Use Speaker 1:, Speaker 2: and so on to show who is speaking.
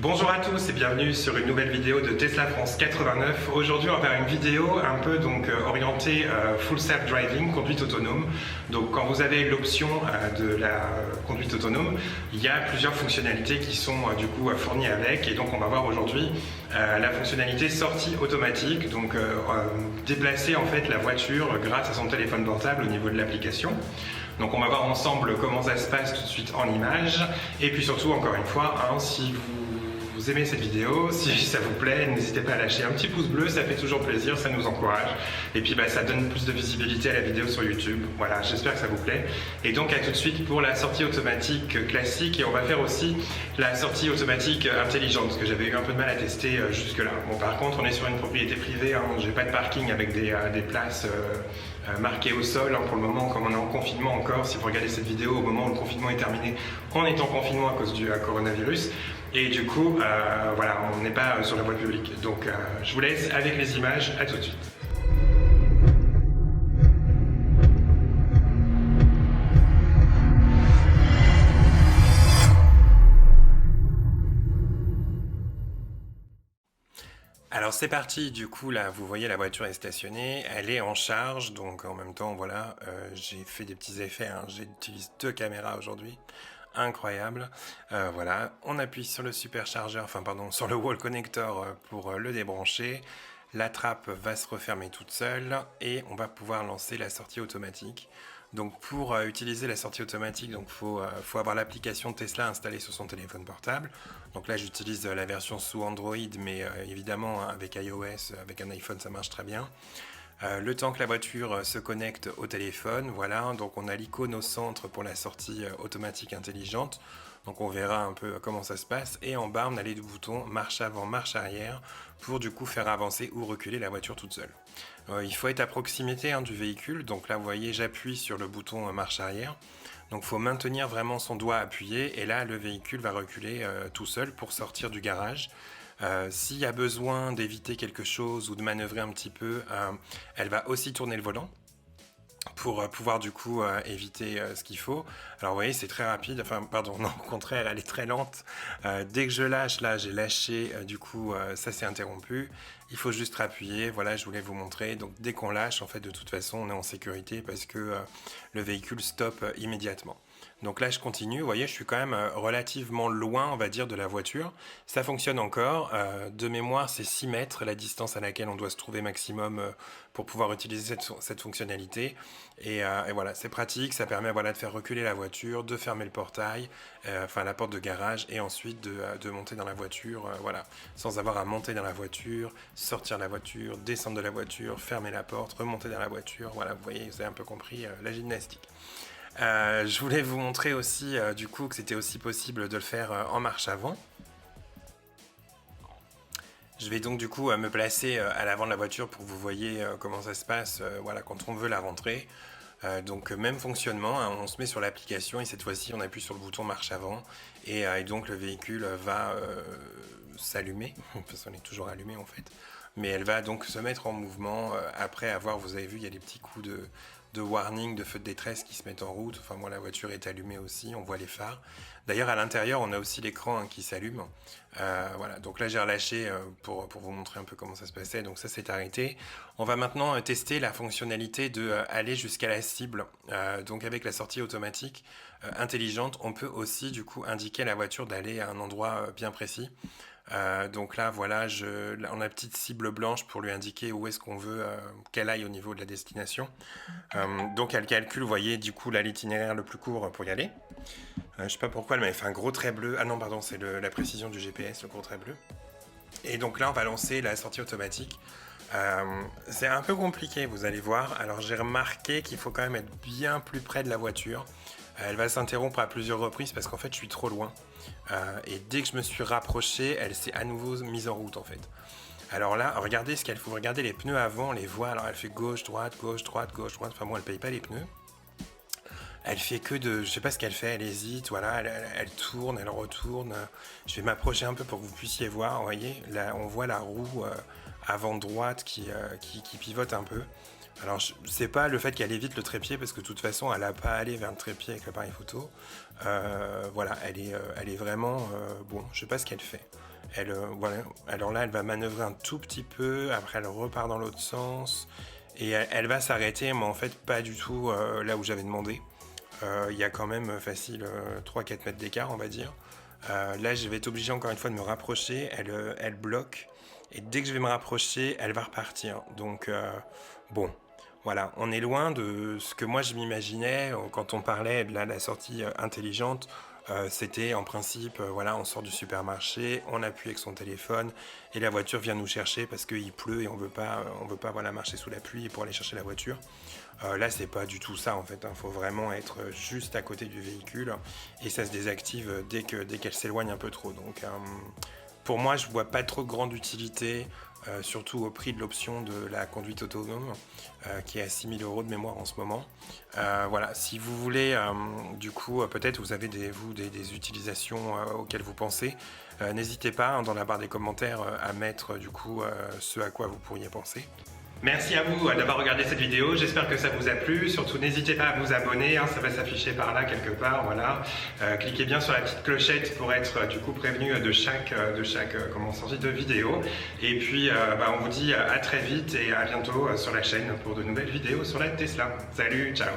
Speaker 1: Bonjour à tous et bienvenue sur une nouvelle vidéo de Tesla France 89. Aujourd'hui on va faire une vidéo un peu orientée full self-driving, conduite autonome. Donc quand vous avez l'option de la conduite autonome, il y a plusieurs fonctionnalités qui sont fournies avec, et donc on va voir aujourd'hui la fonctionnalité sortie automatique, donc déplacer en fait la voiture grâce à son téléphone portable au niveau de l'application. Donc on va voir ensemble comment ça se passe tout de suite en images, et puis surtout encore une fois, si vous aimez cette vidéo, si ça vous plaît, n'hésitez pas à lâcher un petit pouce bleu, ça fait toujours plaisir, ça nous encourage, et puis ça donne plus de visibilité à la vidéo sur YouTube. Voilà, j'espère que ça vous plaît. Et donc à tout de suite pour la sortie automatique classique, et on va faire aussi la sortie automatique intelligente, parce que j'avais eu un peu de mal à tester jusque là. Bon, par contre on est sur une propriété privée, j'ai pas de parking avec des places marquées au sol pour le moment, comme on est en confinement encore. Si vous regardez cette vidéo au moment où le confinement est terminé, on est en confinement à cause du coronavirus, et du coup voilà, on n'est pas sur la voie publique. Donc je vous laisse avec les images, à tout de suite. Alors c'est parti, du coup là vous voyez la voiture est stationnée, elle est en charge, donc en même temps voilà, j'ai fait des petits effets, j'utilise 2 caméras aujourd'hui, incroyable. Voilà, on appuie sur le superchargeur, sur le wall connector pour le débrancher, la trappe va se refermer toute seule et on va pouvoir lancer la sortie automatique. Donc pour utiliser la sortie automatique, il faut avoir l'application Tesla installée sur son téléphone portable. Donc là j'utilise la version sous Android, mais évidemment avec iOS, avec un iPhone ça marche très bien. Le temps que la voiture se connecte au téléphone, voilà, donc on a l'icône au centre pour la sortie automatique intelligente. Donc on verra un peu comment ça se passe, et en bas on a les 2 boutons marche avant, marche arrière pour du coup faire avancer ou reculer la voiture toute seule. Il faut être à proximité du véhicule, donc là vous voyez j'appuie sur le bouton marche arrière, donc il faut maintenir vraiment son doigt appuyé, et là le véhicule va reculer tout seul pour sortir du garage. S'il y a besoin d'éviter quelque chose ou de manœuvrer un petit peu, elle va aussi tourner le volant pour pouvoir du coup éviter ce qu'il faut. Alors vous voyez c'est très rapide, non, au contraire elle est très lente. Dès que je lâche, là j'ai lâché, ça s'est interrompu, il faut juste appuyer, voilà, je voulais vous montrer. Donc dès qu'on lâche, en fait de toute façon on est en sécurité parce que le véhicule stoppe immédiatement. Donc là je continue, vous voyez je suis quand même relativement loin on va dire de la voiture, ça fonctionne encore, de mémoire c'est 6 mètres la distance à laquelle on doit se trouver maximum pour pouvoir utiliser cette fonctionnalité, et voilà c'est pratique, ça permet de faire reculer la voiture, de fermer le portail, la porte de garage, et ensuite de monter dans la voiture, voilà, sans avoir à monter dans la voiture, sortir de la voiture, descendre de la voiture, fermer la porte, remonter dans la voiture, voilà vous voyez, vous avez un peu compris la gymnastique. Je voulais vous montrer aussi que c'était aussi possible de le faire en marche avant. Je vais donc me placer à l'avant de la voiture pour que vous voyez comment ça se passe voilà, quand on veut la rentrer. Donc même fonctionnement, on se met sur l'application et cette fois-ci on appuie sur le bouton marche avant, et donc le véhicule va s'allumer, parce qu'on est toujours allumé en fait, mais elle va donc se mettre en mouvement après avoir, vous avez vu il y a des petits coups de warning, de feu de détresse qui se mettent en route. Moi la voiture est allumée aussi, on voit les phares. D'ailleurs à l'intérieur on a aussi l'écran qui s'allume. Voilà, donc là j'ai relâché pour vous montrer un peu comment ça se passait, donc ça s'est arrêté. On va maintenant tester la fonctionnalité de aller jusqu'à la cible. Donc avec la sortie automatique intelligente, on peut aussi du coup indiquer à la voiture d'aller à un endroit bien précis. Donc là voilà, on a une petite cible blanche pour lui indiquer où est-ce qu'on veut qu'elle aille au niveau de la destination. Donc elle calcule, vous voyez du coup là l'itinéraire le plus court pour y aller. Je sais pas pourquoi elle m'avait fait un gros trait bleu, ah non pardon c'est la précision du GPS, le gros trait bleu. Et donc là on va lancer la sortie automatique. C'est un peu compliqué, vous allez voir. Alors j'ai remarqué qu'il faut quand même être bien plus près de la voiture. Elle va s'interrompre à plusieurs reprises parce qu'en fait je suis trop loin. Et dès que je me suis rapproché, elle s'est à nouveau mise en route en fait. Alors là, regardez ce qu'elle faut, regardez les pneus avant, les voies. Alors elle fait gauche, droite, gauche, droite, gauche, droite. Enfin bon, elle paye pas les pneus. Elle fait que je sais pas ce qu'elle fait, elle hésite, voilà, elle tourne, elle retourne. Je vais m'approcher un peu pour que vous puissiez voir, vous voyez, là on voit la roue avant droite qui pivote un peu. Alors c'est pas le fait qu'elle évite le trépied, parce que de toute façon elle n'a pas à aller vers le trépied avec l'appareil photo. Voilà, elle est vraiment bon, je sais pas ce qu'elle fait. Voilà. Alors là, elle va manœuvrer un tout petit peu, après elle repart dans l'autre sens, et elle va s'arrêter, mais en fait pas du tout là où j'avais demandé. Il y a quand même facile 3-4 mètres d'écart, on va dire. Là, je vais être obligé encore une fois de me rapprocher. Elle bloque. Et dès que je vais me rapprocher, elle va repartir. Donc, bon, voilà. On est loin de ce que moi je m'imaginais quand on parlait de la sortie intelligente. C'était en principe, voilà, on sort du supermarché, on appuie avec son téléphone et la voiture vient nous chercher parce qu'il pleut et on veut pas voilà, marcher sous la pluie pour aller chercher la voiture. Là, c'est pas du tout ça en fait. Il faut vraiment être juste à côté du véhicule et ça se désactive dès qu'elle s'éloigne un peu trop. Donc, pour moi, je vois pas trop de grande utilité, surtout au prix de l'option de la conduite autonome, qui est à 6 000 € de mémoire en ce moment. Voilà, si vous voulez, du coup, peut-être vous avez des utilisations auxquelles vous pensez. N'hésitez pas hein, dans la barre des commentaires à mettre du coup ce à quoi vous pourriez penser. Merci à vous d'avoir regardé cette vidéo, j'espère que ça vous a plu. Surtout n'hésitez pas à vous abonner, hein, ça va s'afficher par là quelque part, voilà. Cliquez bien sur la petite clochette pour être du coup prévenu de chaque sortie de vidéo. Et puis on vous dit à très vite et à bientôt sur la chaîne pour de nouvelles vidéos sur la Tesla. Salut, ciao.